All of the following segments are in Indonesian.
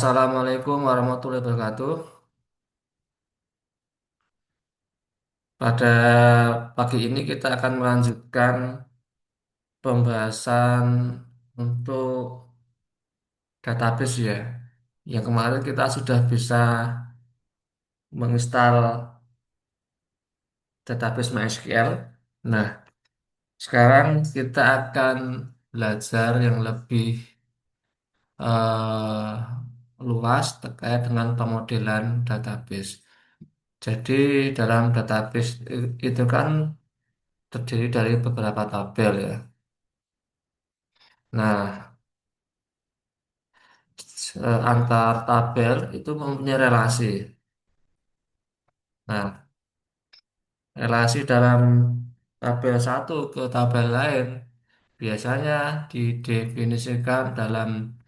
Assalamualaikum warahmatullahi wabarakatuh. Pada pagi ini kita akan melanjutkan pembahasan untuk database ya. Yang kemarin kita sudah bisa menginstal database MySQL. Nah, sekarang kita akan belajar yang lebih eh, luas terkait dengan pemodelan database. Jadi dalam database itu kan terdiri dari beberapa tabel ya. Nah, antar tabel itu mempunyai relasi. Nah, relasi dalam tabel satu ke tabel lain biasanya didefinisikan dalam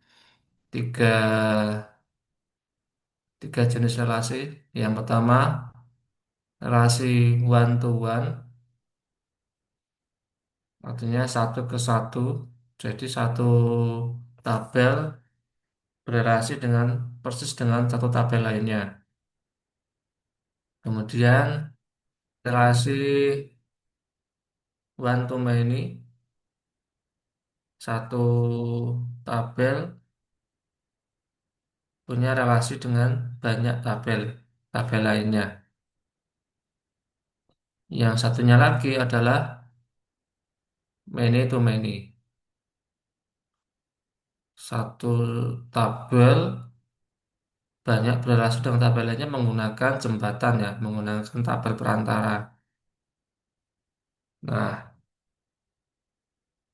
tiga, tiga jenis relasi. Yang pertama, relasi one to one, artinya satu ke satu. Jadi satu tabel berelasi dengan persis dengan satu tabel lainnya. Kemudian relasi one to many, satu tabel punya relasi dengan banyak tabel lainnya. Yang satunya lagi adalah many to many. Satu tabel banyak berrelasi dengan tabel lainnya menggunakan jembatan ya, menggunakan tabel perantara. Nah,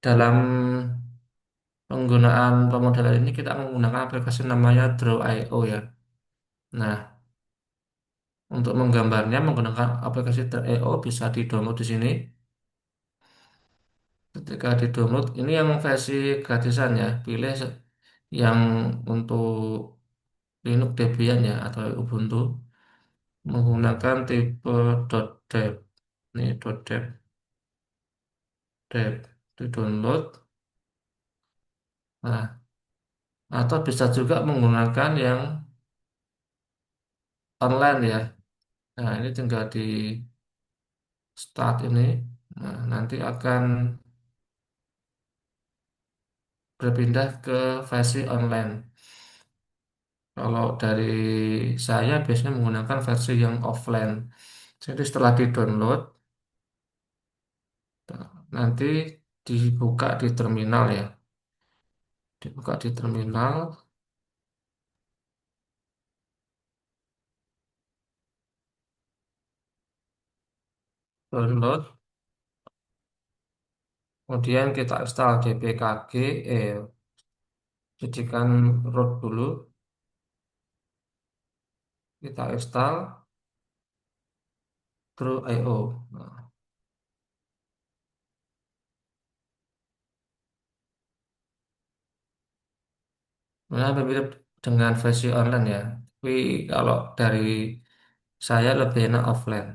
dalam penggunaan pemodelan ini kita menggunakan aplikasi namanya Draw.io ya. Nah, untuk menggambarnya menggunakan aplikasi Draw.io bisa di-download di sini. Ketika di-download, ini yang versi gratisan ya. Pilih yang untuk Linux Debian ya atau Ubuntu menggunakan tipe .deb. Ini .deb, deb di-download. Nah, atau bisa juga menggunakan yang online ya. Nah, ini tinggal di start ini. Nah, nanti akan berpindah ke versi online. Kalau dari saya biasanya menggunakan versi yang offline. Jadi setelah di-download, nanti dibuka di terminal ya. Dibuka di terminal, download, kemudian kita install dpkg, jadikan root dulu, kita install through IO. Nah, mirip dengan versi online ya. Tapi kalau dari saya lebih enak offline,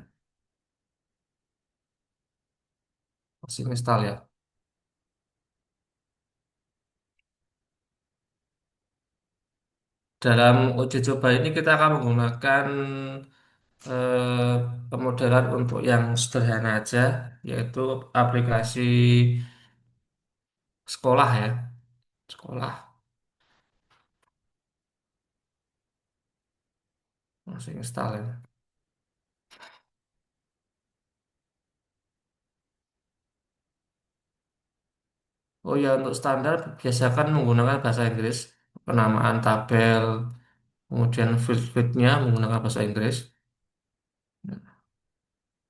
masih install ya. Dalam uji coba ini kita akan menggunakan pemodelan untuk yang sederhana aja, yaitu aplikasi sekolah ya, sekolah masih install ya. Oh ya, untuk standar biasakan menggunakan bahasa Inggris, penamaan tabel, kemudian field-fieldnya menggunakan bahasa Inggris.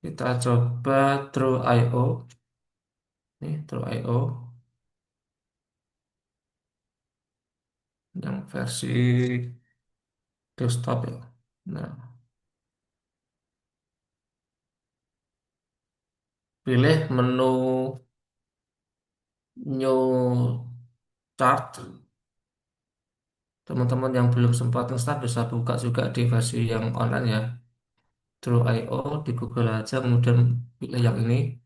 Kita coba Draw.io, nih Draw.io yang versi desktop ya. Nah, pilih menu New Chart. Teman-teman yang belum sempat install bisa buka juga di versi yang online ya. Draw.io di Google aja, kemudian pilih yang ini.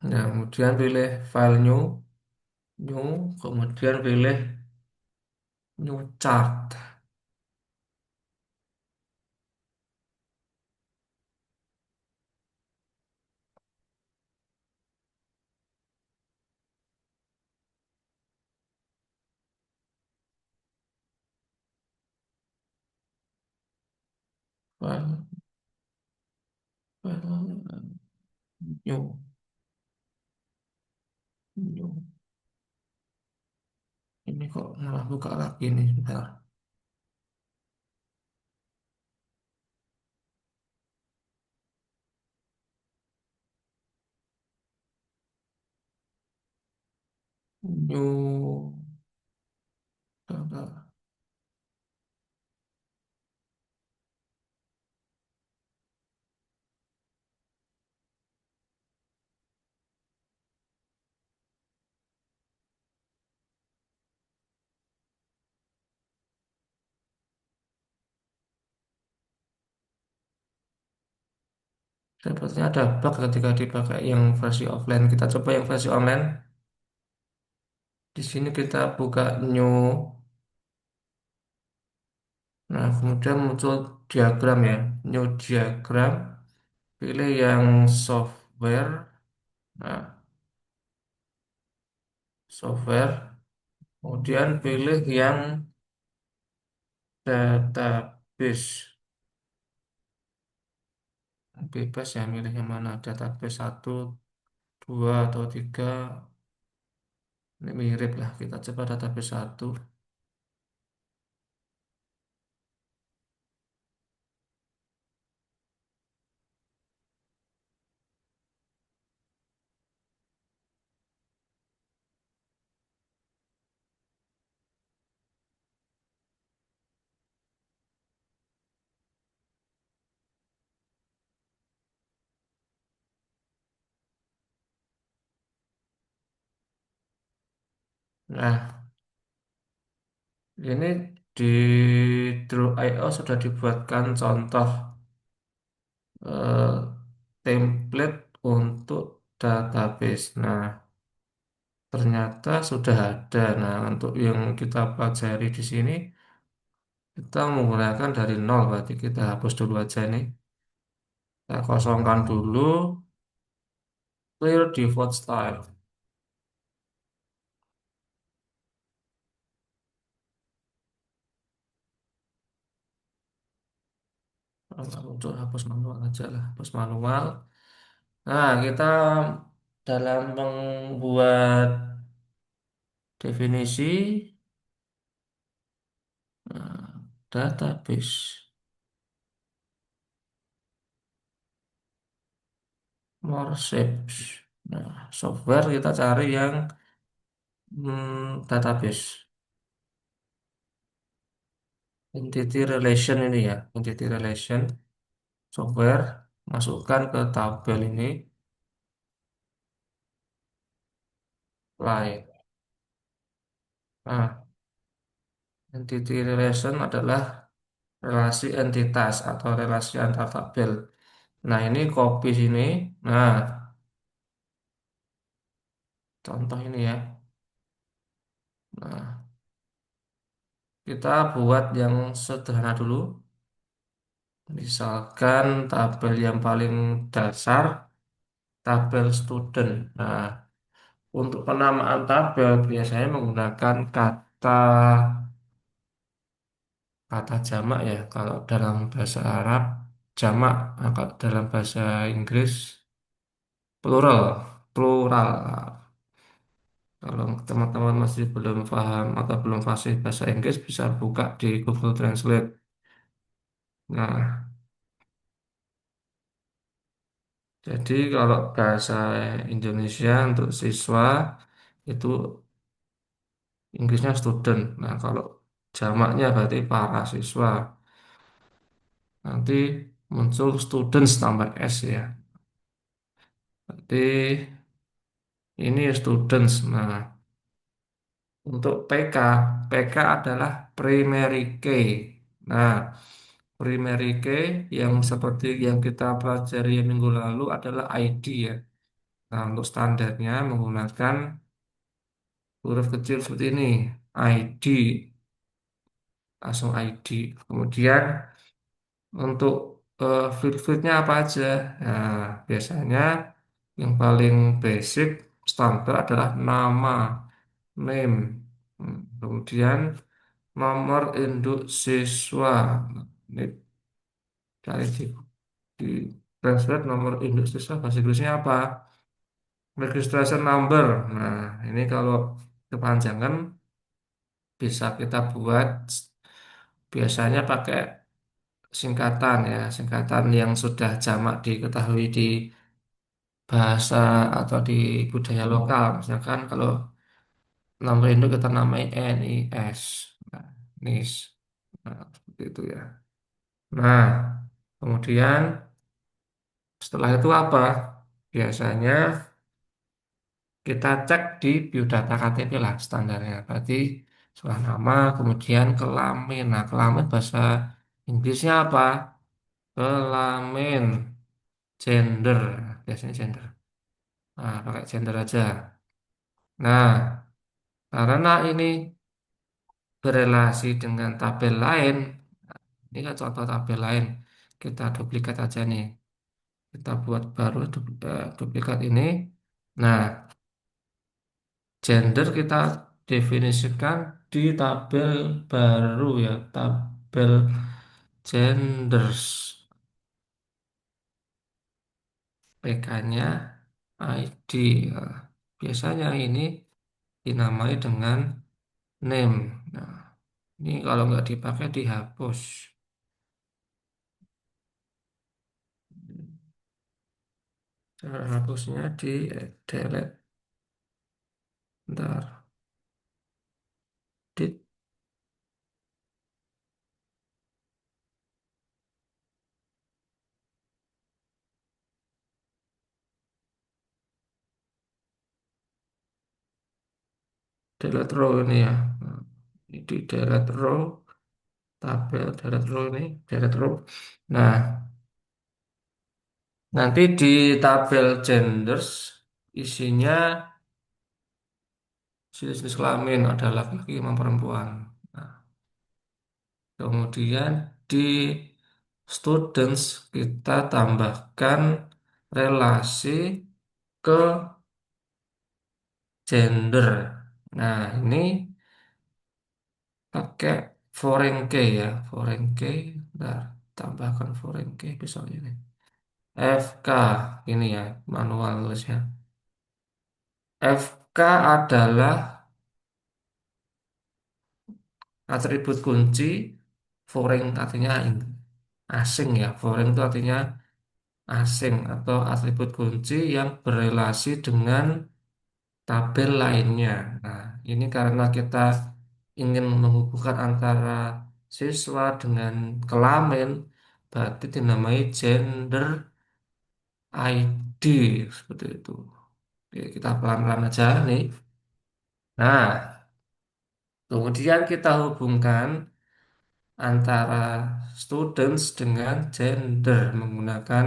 Nah, kemudian pilih file new, kemudian pilih New chart. File, file, new, new. Ini kok malah buka lagi nih, bentar. New, bentar. Sepertinya ada bug ketika dipakai yang versi offline. Kita coba yang versi online. Di sini kita buka new. Nah, kemudian muncul diagram ya. New diagram. Pilih yang software. Nah, software. Kemudian pilih yang database. Bebas ya milih yang mana. Database satu, 2, atau 3. Ini mirip lah. Kita coba database satu. Nah, ini di Draw.io sudah dibuatkan contoh eh, template untuk database. Nah, ternyata sudah ada. Nah, untuk yang kita pelajari di sini, kita menggunakan dari nol. Berarti kita hapus dulu aja nih. Kita kosongkan dulu. Clear default style. Untuk hapus manual aja lah. Hapus manual. Nah, kita dalam membuat definisi database. More shapes. Nah, software kita cari yang database. Entity relation ini ya. Entity relation software. Masukkan ke tabel ini. Line. Nah, entity relation adalah relasi entitas atau relasi antar tabel. Nah, ini copy sini. Nah, contoh ini ya. Nah, kita buat yang sederhana dulu. Misalkan tabel yang paling dasar, tabel student. Nah, untuk penamaan tabel biasanya menggunakan kata jamak ya. Kalau dalam bahasa Arab jamak, nah, kalau dalam bahasa Inggris plural, plural. Kalau teman-teman masih belum paham atau belum fasih bahasa Inggris bisa buka di Google Translate. Nah, jadi kalau bahasa Indonesia untuk siswa itu Inggrisnya student. Nah, kalau jamaknya berarti para siswa. Nanti muncul students tambah S ya. Berarti ini students. Nah, untuk PK adalah primary key. Nah, primary key yang seperti yang kita pelajari minggu lalu adalah ID ya. Nah, untuk standarnya menggunakan huruf kecil seperti ini, ID. langsung ID. Kemudian untuk field-fieldnya apa aja? Nah, biasanya yang paling basic standar adalah nama, name. Kemudian nomor induk siswa. Ini cari di translate nomor induk siswa bahasa Inggrisnya apa? Registration number. Nah, ini kalau kepanjangan bisa kita buat biasanya pakai singkatan ya, singkatan yang sudah jamak diketahui di bahasa atau di budaya lokal. Misalkan kalau nomor induk kita namai NIS, nah, NIS, nah, seperti itu ya. Nah, kemudian setelah itu apa? Biasanya kita cek di biodata KTP lah standarnya. Berarti setelah nama, kemudian kelamin. Nah, kelamin bahasa Inggrisnya apa? Kelamin, gender, biasanya gender. Nah, pakai gender aja. Nah, karena ini berelasi dengan tabel lain, ini kan contoh tabel lain. Kita duplikat aja nih. Kita buat baru duplikat ini. Nah, gender kita definisikan di tabel baru ya, tabel genders. PK-nya ID. Ya. Biasanya ini dinamai dengan name. Nah, ini kalau nggak dipakai dihapus. Cara hapusnya di delete. Ntar, di delete row ini ya. Nah, ini di delete row, tabel delete row ini, delete row. Nah, nanti di tabel genders isinya jenis-jenis kelamin ada laki-laki sama perempuan. Nah, kemudian di students kita tambahkan relasi ke gender. Nah, ini pakai foreign key ya, foreign key. Nah, tambahkan foreign key misalnya ini. FK ini ya, manual nulisnya. FK adalah atribut kunci, foreign artinya asing ya. Foreign itu artinya asing atau atribut kunci yang berelasi dengan tabel lainnya. Nah, ini karena kita ingin menghubungkan antara siswa dengan kelamin, berarti dinamai gender ID seperti itu. Oke, kita pelan-pelan aja nih. Nah, kemudian kita hubungkan antara students dengan gender menggunakan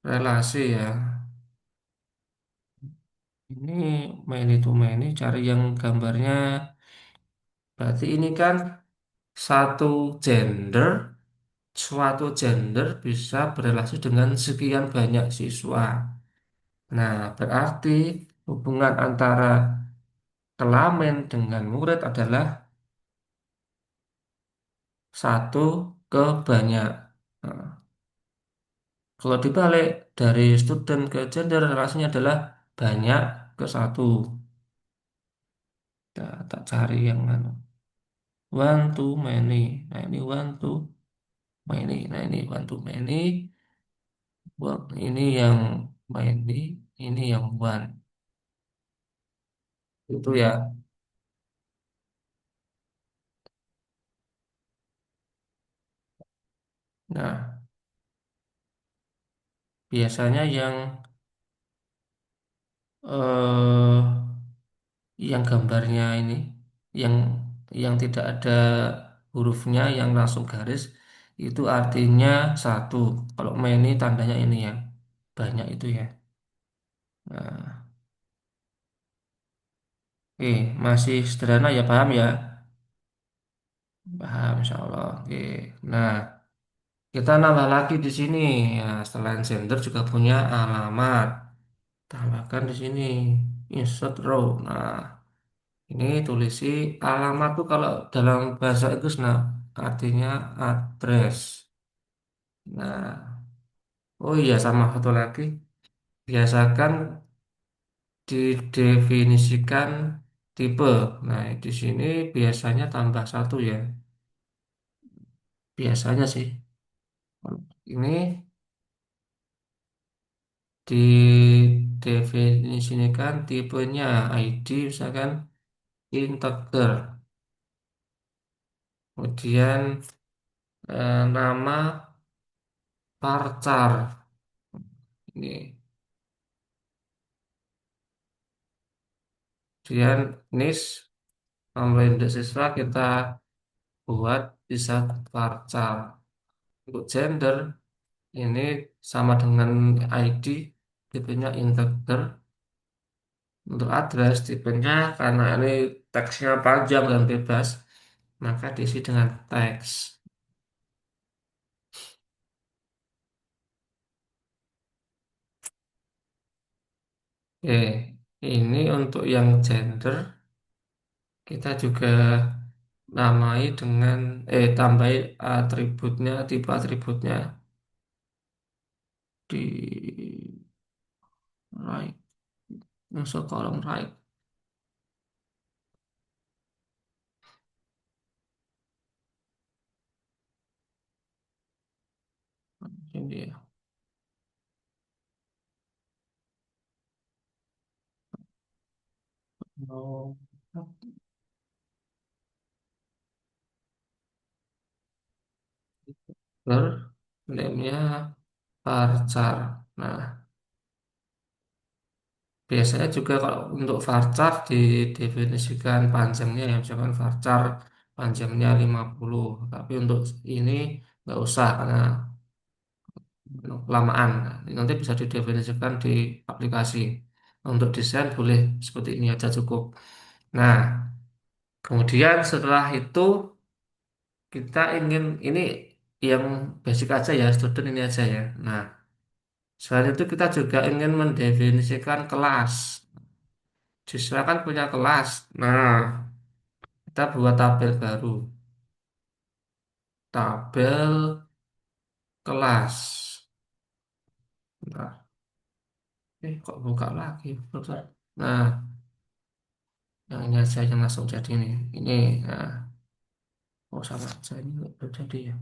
relasi ya. Ini many to many, cari yang gambarnya. Berarti ini kan satu gender, suatu gender bisa berrelasi dengan sekian banyak siswa. Nah, berarti hubungan antara kelamin dengan murid adalah satu ke banyak. Nah, kalau dibalik dari student ke gender relasinya adalah banyak ke satu. Tak cari yang mana. One to many. Nah ini one to many. Nah ini one to many. Ini yang many. Ini yang one. Itu ya. Nah biasanya eh, yang gambarnya ini, yang tidak ada hurufnya, yang langsung garis, itu artinya satu. Kalau many tandanya ini ya, banyak itu ya. Nah, masih sederhana ya, paham ya? Paham, insya Allah. Oke. Nah, kita nambah lagi di sini. Ya, selain gender juga punya alamat. Tambahkan di sini insert row. Nah, ini tulisi alamat tuh kalau dalam bahasa Inggris, nah artinya address. Nah, oh iya sama satu lagi. Biasakan didefinisikan tipe. Nah, di sini biasanya tambah satu ya. Biasanya sih. Ini didefinisikan tipenya ID misalkan integer. Kemudian nama varchar. Ini. Kemudian nis nomor induk siswa kita buat bisa varchar. Untuk gender ini sama dengan ID, tipenya integer. Untuk address tipenya karena ini teksnya panjang dan bebas, maka diisi dengan teks. Oke, ini untuk yang gender kita juga namai dengan tambahi atributnya, tipe atributnya di right, masuk kolom right. Ini ya. Oh, Ber, name-nya varchar. Nah, biasanya juga kalau untuk varchar didefinisikan panjangnya ya, misalkan varchar panjangnya 50. Tapi untuk ini nggak usah karena kelamaan. Nah, ini nanti bisa didefinisikan di aplikasi. Untuk desain boleh seperti ini aja cukup. Nah, kemudian setelah itu kita ingin ini yang basic aja ya, student ini aja ya. Nah, selain itu kita juga ingin mendefinisikan kelas. Siswa kan punya kelas. Nah, kita buat tabel baru. Tabel kelas. Bentar. Kok buka lagi? Bentar. Nah, yang ini aja yang langsung jadi nih. Ini, nah, oh sama aja ini udah jadi ya.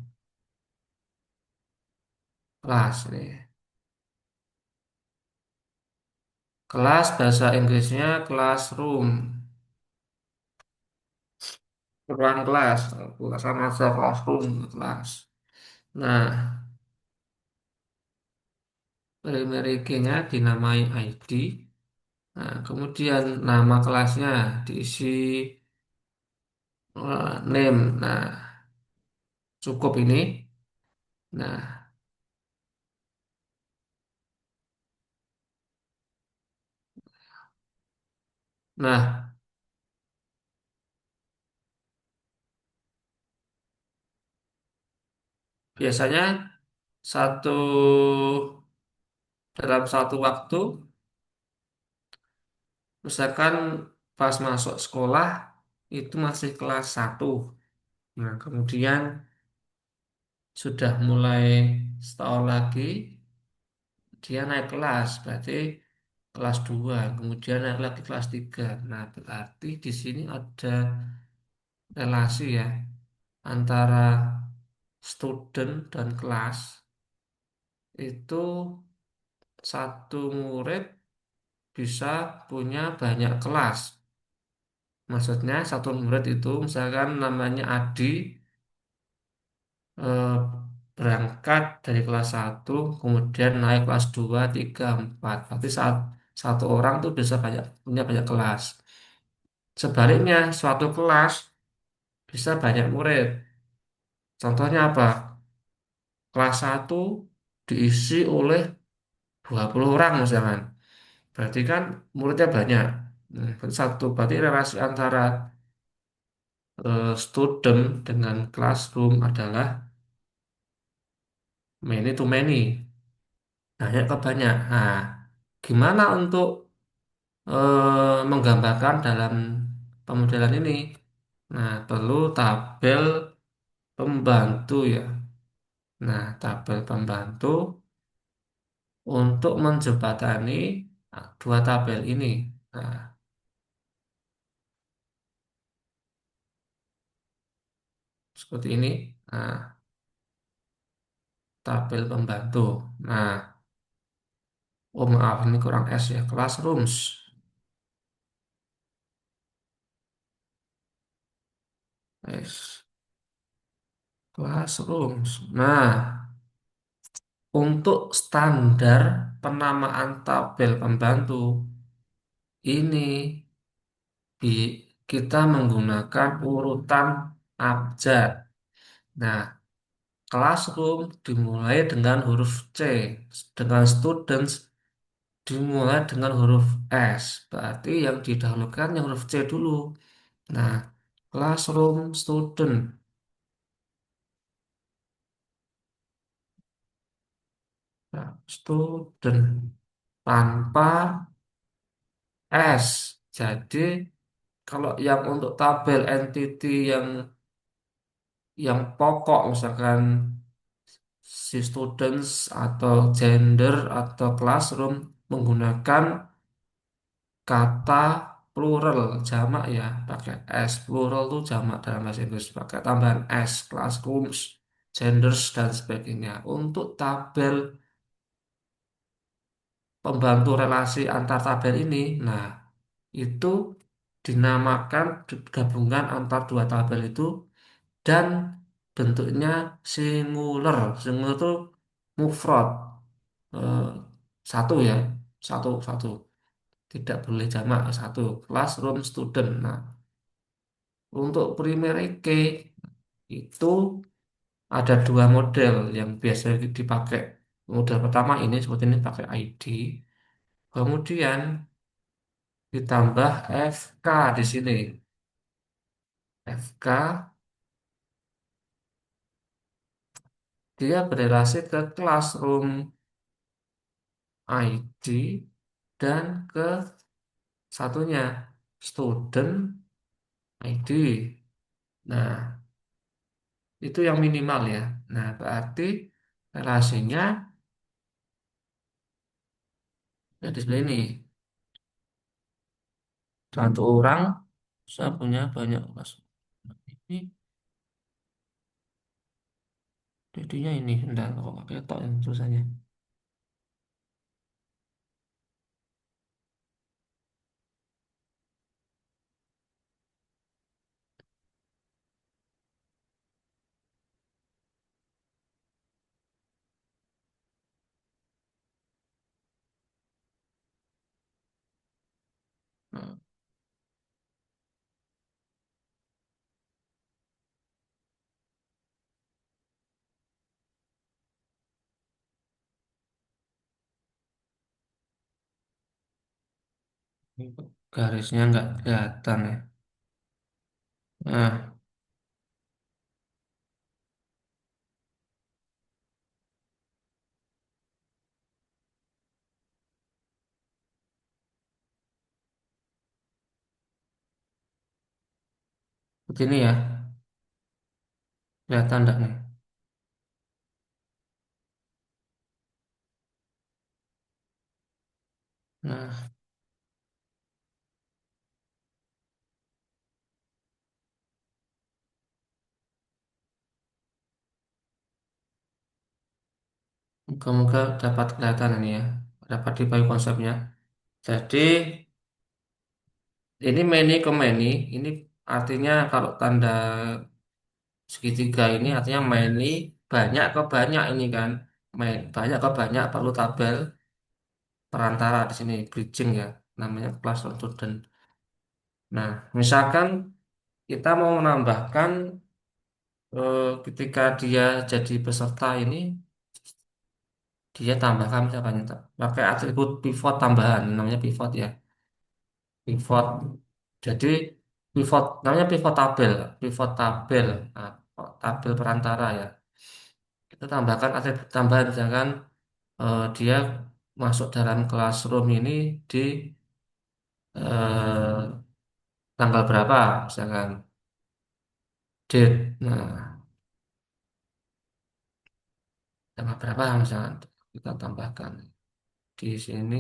Kelas nih. Kelas bahasa Inggrisnya classroom. Ruang kelas. Bukan sama aja classroom, kelas. Nah, primary key-nya dinamai ID. Nah, kemudian nama kelasnya diisi name. Nah, cukup ini. Nah, nah, biasanya satu dalam satu waktu, misalkan pas masuk sekolah itu masih kelas satu. Nah, kemudian sudah mulai setahun lagi dia naik kelas, berarti kelas 2, kemudian naik lagi kelas 3. Nah, berarti di sini ada relasi ya antara student dan kelas itu satu murid bisa punya banyak kelas. Maksudnya satu murid itu misalkan namanya Adi eh, berangkat dari kelas satu kemudian naik kelas 2 3 4. Berarti saat satu orang tuh bisa punya banyak kelas. Sebaliknya suatu kelas bisa banyak murid. Contohnya apa? Kelas satu diisi oleh 20 orang misalkan. Berarti kan muridnya banyak. Berarti satu, berarti relasi antara student dengan classroom adalah many to many, banyak ke banyak. Nah, gimana untuk menggambarkan dalam pemodelan ini? Nah, perlu tabel pembantu ya. Nah, tabel pembantu untuk menjembatani dua tabel ini. Nah, seperti ini. Nah, tabel pembantu. Nah, oh maaf, ini kurang S ya. Classrooms. S. Classrooms. Nah, untuk standar penamaan tabel pembantu ini kita menggunakan urutan abjad. Nah, classroom dimulai dengan huruf C, dengan students dimulai dengan huruf S. Berarti yang didahulukan yang huruf C dulu. Nah, classroom student, nah, student tanpa S. Jadi kalau yang untuk tabel entity yang pokok misalkan si students atau gender atau classroom menggunakan kata plural jamak ya pakai S, plural tuh jamak dalam bahasa Inggris pakai tambahan S, classrooms, genders dan sebagainya. Untuk tabel pembantu relasi antar tabel ini, nah itu dinamakan gabungan antar dua tabel itu dan bentuknya singular. Singular itu mufrad, eh, satu ya, satu satu. Tidak boleh jamak satu. Classroom student. Nah, untuk primary key itu ada dua model yang biasa dipakai. Model pertama ini seperti ini pakai ID. Kemudian ditambah FK di sini. FK dia berrelasi ke classroom ID dan ke satunya student ID. Nah, itu yang minimal ya. Nah, berarti relasinya ya di sebelah ini. Satu orang saya punya banyak kelas. Ini jadinya ini enggak kok pakai tok yang tulisannya. Nah, ini kok garisnya nggak kelihatan ya. Nah, begini ya. Kelihatan enggak nih? Nah, moga-moga dapat kelihatan ini ya. Dapat dipahami konsepnya. Jadi, ini many ke many. Ini artinya kalau tanda segitiga ini artinya many banyak ke banyak ini kan. Banyak ke banyak perlu tabel perantara di sini bridging ya namanya class student. Nah, misalkan kita mau menambahkan ketika dia jadi peserta ini dia tambahkan misalkan pakai atribut pivot tambahan namanya pivot ya pivot. Jadi namanya pivot tabel, pivot tabel, nah, tabel perantara ya. Kita tambahkan ada tambahan misalkan dia masuk dalam classroom ini di tanggal berapa, misalkan date. Nah, tanggal berapa misalkan kita tambahkan di sini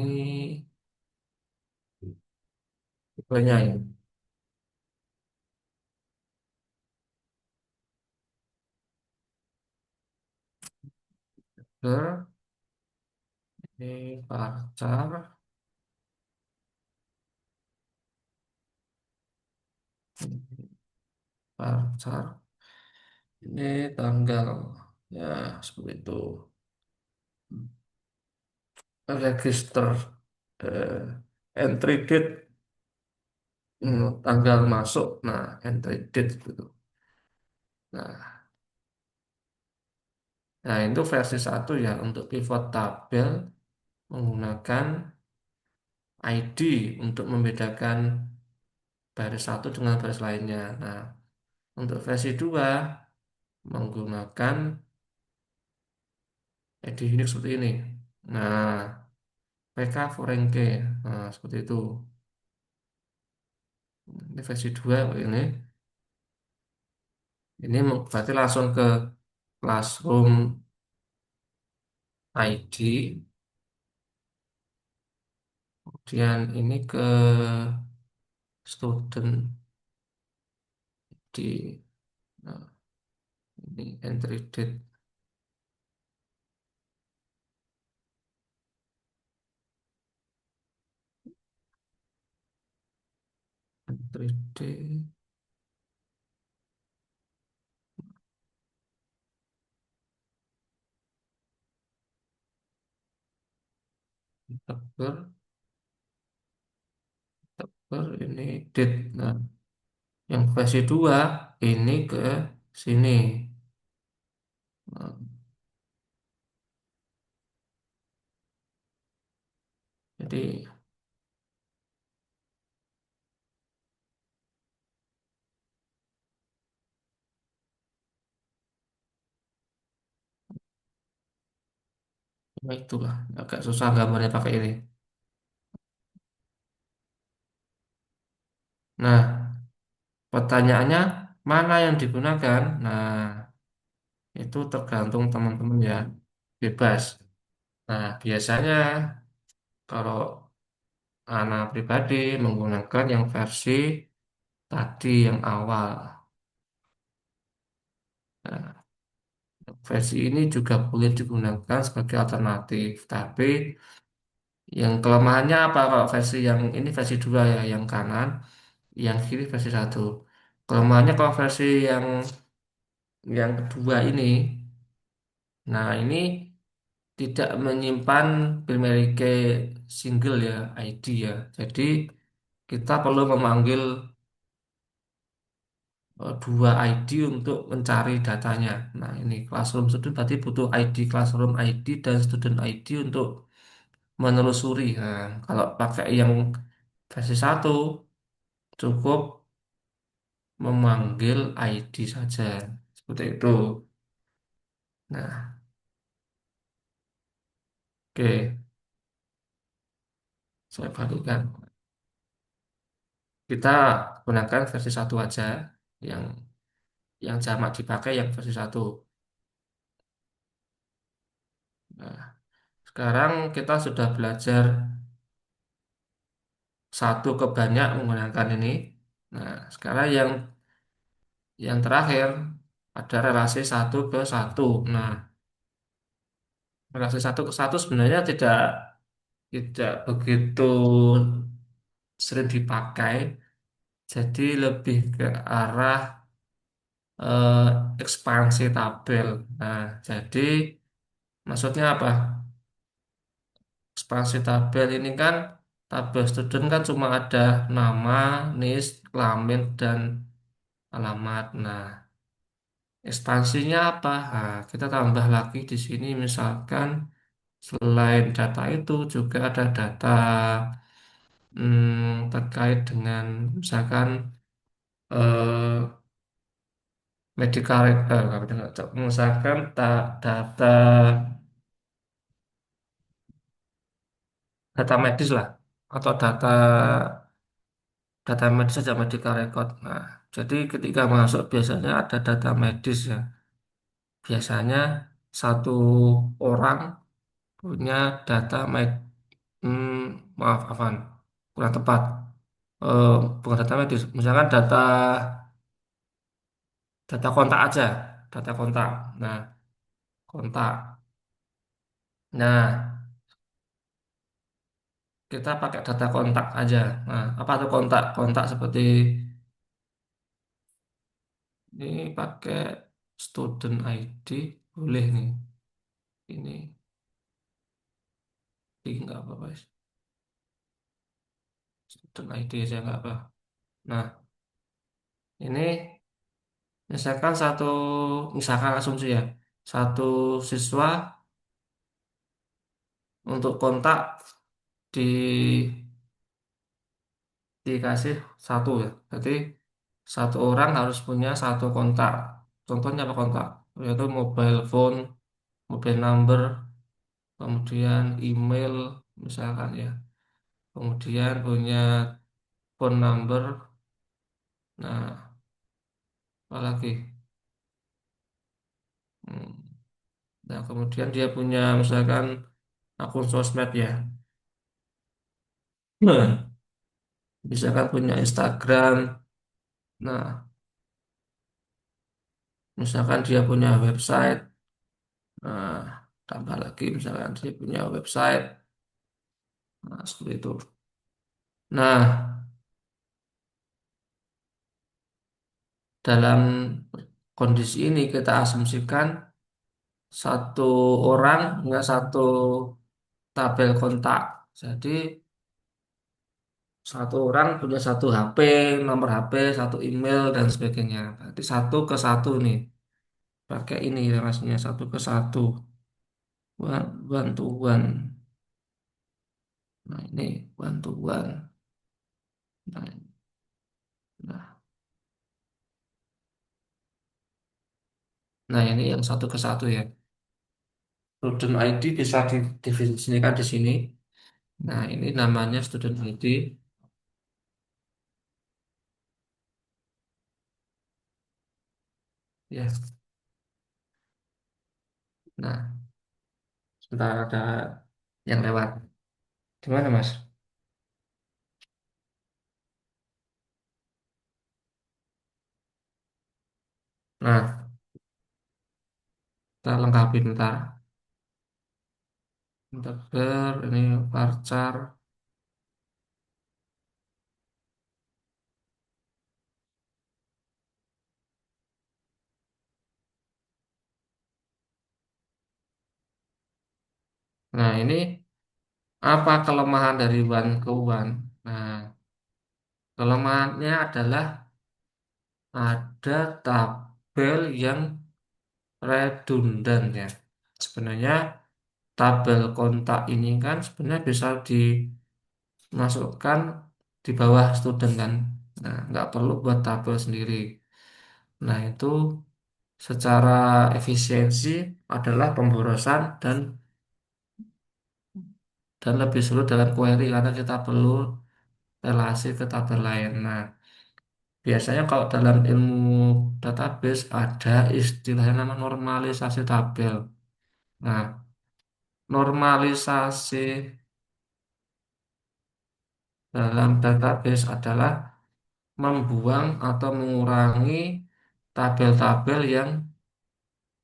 tipenya ya. Ber, ini varchar, varchar. Ini tanggal ya seperti itu. Register entry date, tanggal masuk. Nah, entry date gitu. Nah, itu versi satu ya untuk pivot tabel menggunakan ID untuk membedakan baris satu dengan baris lainnya. Nah, untuk versi 2 menggunakan ID unik seperti ini. Nah, PK Forenke. Nah, seperti itu. Ini versi 2 ini. Ini berarti langsung ke Classroom ID. Kemudian ini ke student di nah, ini entry date, entry date, teker, teker, ini date. Nah, yang versi 2 ini ke sini. Nah, jadi ya itulah agak susah gambarnya pakai ini. Nah, pertanyaannya mana yang digunakan? Nah, itu tergantung teman-teman ya, bebas. Nah, biasanya kalau anak pribadi menggunakan yang versi tadi yang awal. Nah, versi ini juga boleh digunakan sebagai alternatif, tapi yang kelemahannya apa kalau versi yang ini versi 2 ya, yang kanan, yang kiri versi satu. Kelemahannya kalau versi yang kedua ini, nah ini tidak menyimpan primary key single ya, ID ya. Jadi kita perlu memanggil dua ID untuk mencari datanya. Nah, ini classroom student berarti butuh ID classroom ID dan student ID untuk menelusuri. Nah, kalau pakai yang versi satu cukup memanggil ID saja. Seperti itu. Nah, oke, saya bagikan. Kita gunakan versi satu aja yang jamak dipakai yang versi satu. Nah, sekarang kita sudah belajar satu ke banyak menggunakan ini. Nah, sekarang yang terakhir ada relasi satu ke satu. Nah, relasi satu ke satu sebenarnya tidak begitu sering dipakai. Jadi lebih ke arah eh, ekspansi tabel. Nah, jadi maksudnya apa? Ekspansi tabel ini kan tabel student kan cuma ada nama, NIS, kelamin, dan alamat. Nah, ekspansinya apa? Nah, kita tambah lagi di sini misalkan selain data itu juga ada data terkait dengan misalkan eh, medical misalkan data data medis lah atau data medis saja medical record. Nah, jadi ketika masuk biasanya ada data medis ya. Biasanya satu orang punya data maaf, Afan, kurang tepat. Eh, Bukan data medis, misalkan data kontak aja, data kontak. Nah, kontak. Nah, kita pakai data kontak aja. Nah, apa tuh kontak? Kontak seperti ini pakai student ID, boleh nih. Ini nggak apa-apa, student ID aja nggak apa. Nah, ini misalkan asumsi ya, satu siswa untuk kontak di dikasih satu ya. Jadi satu orang harus punya satu kontak. Contohnya apa kontak? Yaitu mobile phone, mobile number, kemudian email misalkan ya. Kemudian punya phone number. Nah, apalagi? Hmm. Nah, kemudian dia punya misalkan akun sosmed ya. Nah, misalkan punya Instagram. Nah, misalkan dia punya website. Nah, tambah lagi misalkan dia punya website. Nah, seperti itu. Nah, dalam kondisi ini kita asumsikan satu orang punya satu tabel kontak. Jadi satu orang punya satu HP, nomor HP, satu email dan sebagainya. Berarti satu ke satu nih. Pakai ini rasanya satu ke satu. One to one. Nah ini one to one. Nah, nah, nah, ini yang satu ke satu ya. Student ID bisa didefinisikan di sini. Nah ini namanya student ID. Ya. Nah, sebentar ada yang lewat. Gimana, Mas? Nah, kita lengkapi bentar. Integer, ini varchar. Nah, ini apa kelemahan dari one ke one? Nah, kelemahannya adalah ada tabel yang redundan ya. Sebenarnya tabel kontak ini kan sebenarnya bisa dimasukkan di bawah student kan. Nah, nggak perlu buat tabel sendiri. Nah, itu secara efisiensi adalah pemborosan dan lebih sulit dalam query karena kita perlu relasi ke tabel lain. Nah, biasanya kalau dalam ilmu database ada istilahnya nama normalisasi tabel. Nah, normalisasi dalam database adalah membuang atau mengurangi tabel-tabel yang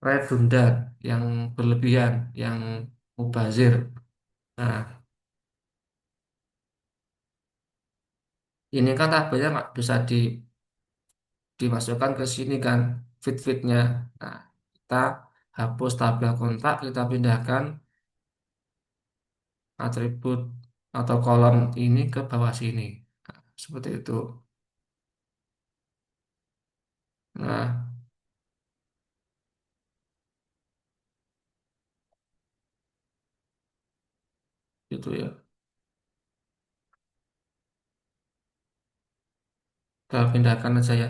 redundant, yang berlebihan, yang mubazir. Nah, ini kan tabelnya nggak bisa dimasukkan ke sini kan fit-fitnya. Nah, kita hapus tabel kontak, kita pindahkan atribut atau kolom ini ke bawah sini. Nah, seperti itu. Nah, itu ya. Kalau pindahkan aja ya,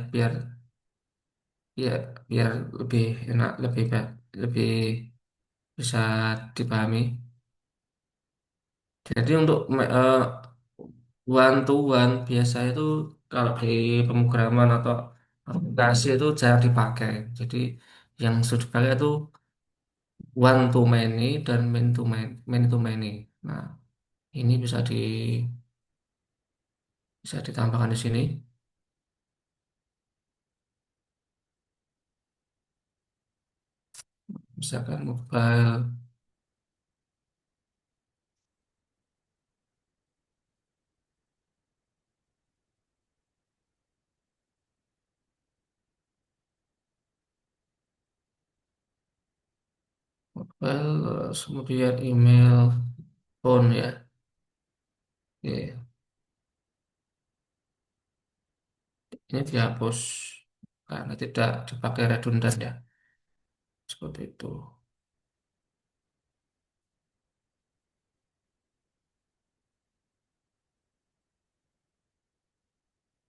ya biar lebih enak, lebih bisa dipahami. Jadi untuk one to one biasa itu kalau di pemrograman atau aplikasi itu jarang dipakai. Jadi yang sudah dipakai itu one to many dan many to many. Nah, ini bisa ditambahkan di sini. Misalkan kemudian email, phone ya. Oke, ini dihapus karena tidak dipakai redundan ya. Seperti itu.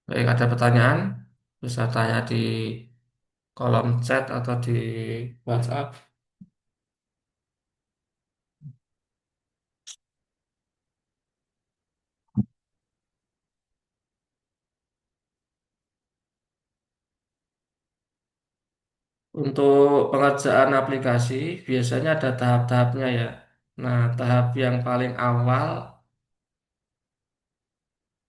Baik, ada pertanyaan? Bisa tanya di kolom chat atau di WhatsApp. Untuk pengerjaan aplikasi biasanya ada tahap-tahapnya ya. Nah, tahap yang paling awal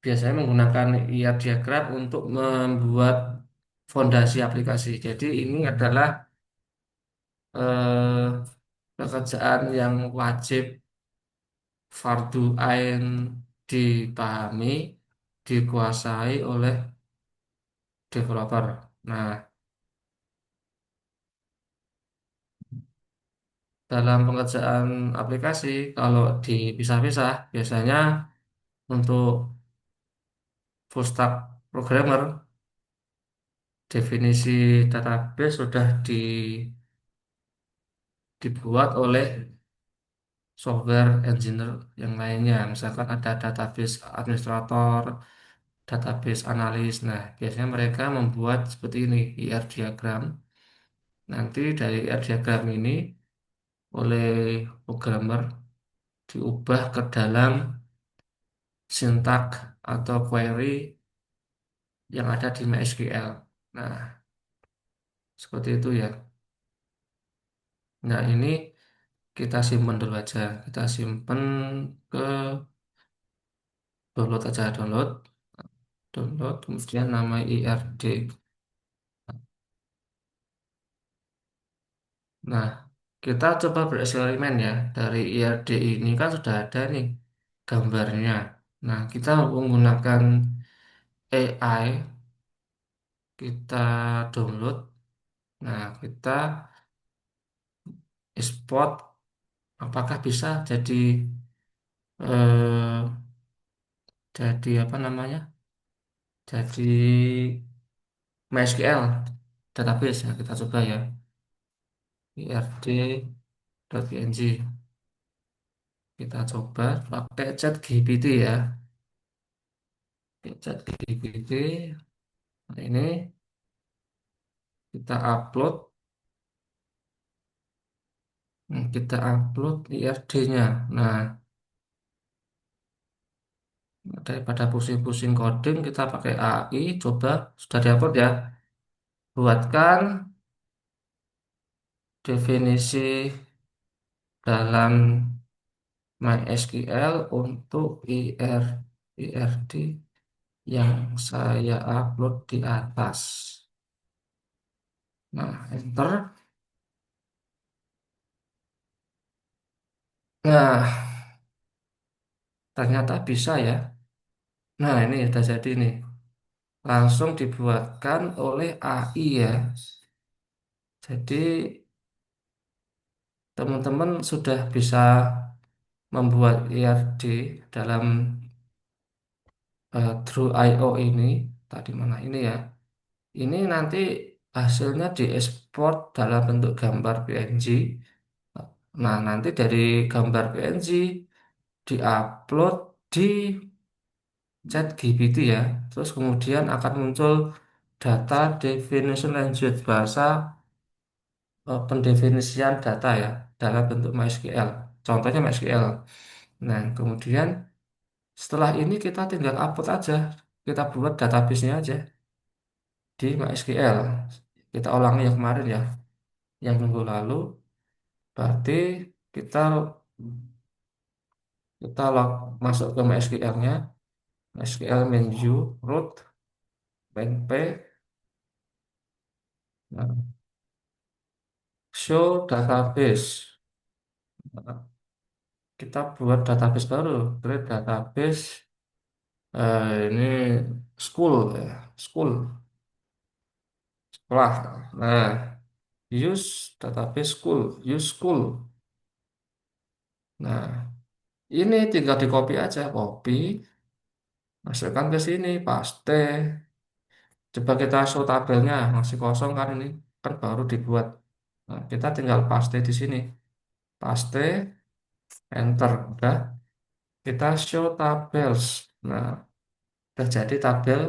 biasanya menggunakan IR diagram untuk membuat fondasi aplikasi. Jadi ini adalah eh, pekerjaan yang wajib fardu ain dipahami, dikuasai oleh developer. Nah, dalam pengerjaan aplikasi, kalau dipisah-pisah, biasanya untuk full stack programmer, definisi database sudah dibuat oleh software engineer yang lainnya. Misalkan ada database administrator, database analis. Nah, biasanya mereka membuat seperti ini, IR diagram. Nanti dari IR diagram ini oleh programmer diubah ke dalam sintak atau query yang ada di MySQL. Nah, seperti itu ya. Nah, ini kita simpan dulu aja. Kita simpan ke download aja, download, kemudian nama IRD. Nah, kita coba bereksperimen ya. Dari IRD ini kan sudah ada nih gambarnya. Nah, kita menggunakan AI, kita download. Nah, kita export. Apakah bisa eh, jadi apa namanya? Jadi MySQL database ya kita coba ya ird.png kita coba pakai chat GPT ya. Oke, chat GPT nah ini kita upload IRD-nya. Nah, daripada pusing-pusing coding kita pakai AI. Coba sudah diupload ya, buatkan definisi dalam MySQL untuk IRD yang saya upload di atas. Nah, enter. Nah, ternyata bisa ya. Nah, ini sudah jadi nih. Langsung dibuatkan oleh AI ya. Jadi, teman-teman sudah bisa membuat IRD dalam True IO ini. Tadi mana ini ya. Ini nanti hasilnya diekspor dalam bentuk gambar PNG. Nah, nanti dari gambar PNG diupload di ChatGPT ya. Terus kemudian akan muncul data definition language bahasa pendefinisian data ya dalam bentuk MySQL. Contohnya MySQL. Nah, kemudian setelah ini kita tinggal upload aja. Kita buat database-nya aja di MySQL. Kita ulangi yang kemarin ya, yang minggu lalu. Berarti kita kita masuk ke MySQL-nya, MySQL menu root bank p, nah, show database. Nah, kita buat database baru, create database ini school ya, school sekolah. Nah, use database school, use school. Nah, ini tinggal di copy aja, copy, masukkan ke sini, paste. Coba kita show tabelnya, masih kosong kan ini, kan baru dibuat. Nah, kita tinggal paste di sini, paste, enter, udah. Kita show tables. Nah, udah jadi tabel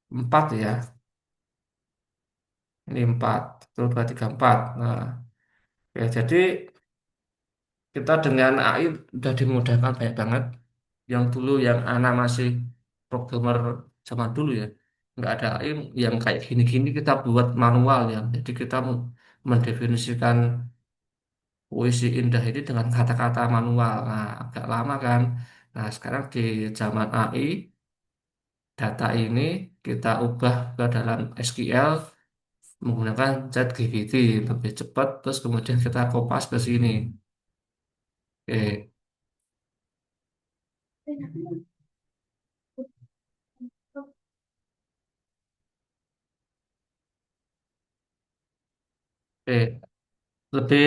4 ya. Ini 4, 1, 2, 3, 4. Nah, ya jadi kita dengan AI udah dimudahkan banyak banget. Yang dulu yang anak masih programmer zaman dulu ya, nggak ada AI yang kayak gini-gini kita buat manual ya. Jadi kita mendefinisikan puisi indah ini dengan kata-kata manual. Nah, agak lama kan. Nah, sekarang di zaman AI, data ini kita ubah ke dalam SQL menggunakan ChatGPT lebih cepat, terus kemudian kita kopas ke sini. Oke, oke. Lebih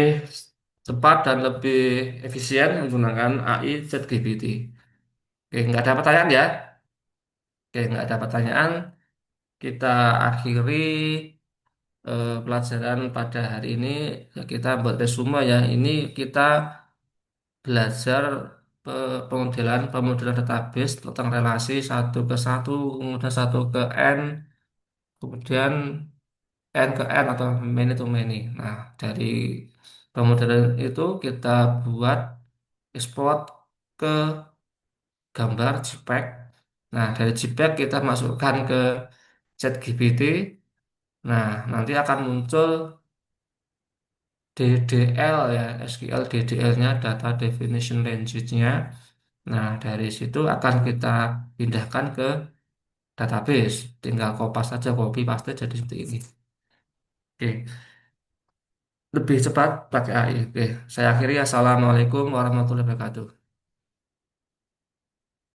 cepat dan lebih efisien menggunakan AI ChatGPT. Oke, nggak ada pertanyaan ya? Oke, nggak ada pertanyaan. Kita akhiri pelajaran pada hari ini. Ya, kita buat resume ya. Ini kita belajar pemodelan database tentang relasi satu ke satu, kemudian satu ke n, kemudian n ke n atau many to many. Nah, dari pemodelan itu kita buat export ke gambar JPEG. Nah, dari JPEG kita masukkan ke ChatGPT. Nah, nanti akan muncul DDL ya, SQL DDL-nya, Data Definition Language-nya. Nah, dari situ akan kita pindahkan ke database. Tinggal kopas saja, copy paste jadi seperti ini. Oke, lebih cepat pakai AI. Oke, saya akhiri. Assalamualaikum warahmatullahi wabarakatuh.